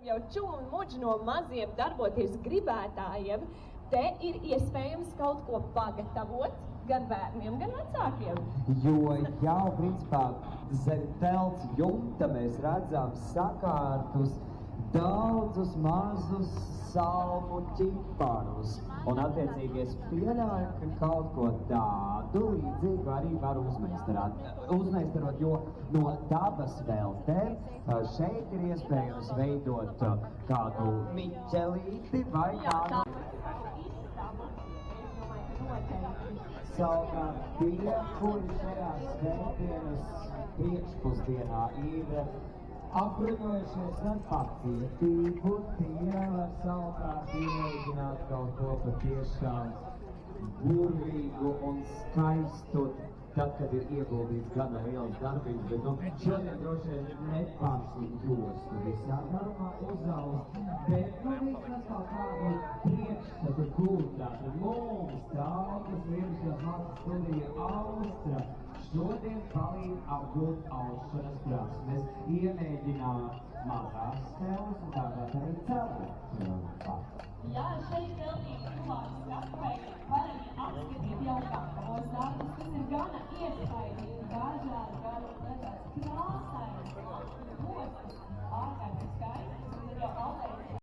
Jau čumu un muģi no maziem darboties gribētājiem, te ir iespējams kaut ko pagatavot gan bērniem, gan vecākiem. Jo jau, principā, zem telts jumta mēs redzam sakārtus daudzus mazus salmu ķiparus. Un attiecīgi es pieļauju, ka kaut ko tādu līdzīgu arī var uzmeistarot, jo no dabas veltēm šeit ir iespējams veidot kādu miķelīti vai kādu. Savukārt tie, kuri šajā svētdienas priekšpusdienā ir apbruņojušies ar pacietību, tie var savukārt iemēģināt kaut ko patiešām burvīgu un skaistu, tad, kad ir ieguldīts gana liels darbības, bet šodien droši vien nepaši jostu visā garumā uzaust, bet vismaz kaut kādu priekšstatu gūt, tātad mums daudzas lietušās mākslas studija Austra šodien palīdz apgūt aušanas prasmes, iemēģināt mazās spēles un tāpat arī celu. Jā, šeit teltīgi tuvāk skapavei var arī apskatīt jau gatavos darbus, kas ir gana iespaidīgi, dažādi, gan redzēts krāsaini, posmas, ārkārtīgi skaistas, un ir jau alējas.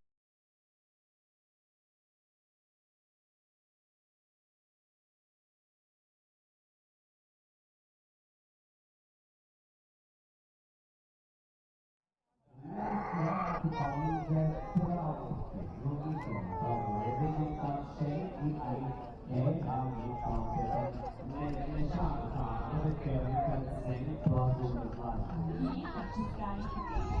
Īpaši skaisti.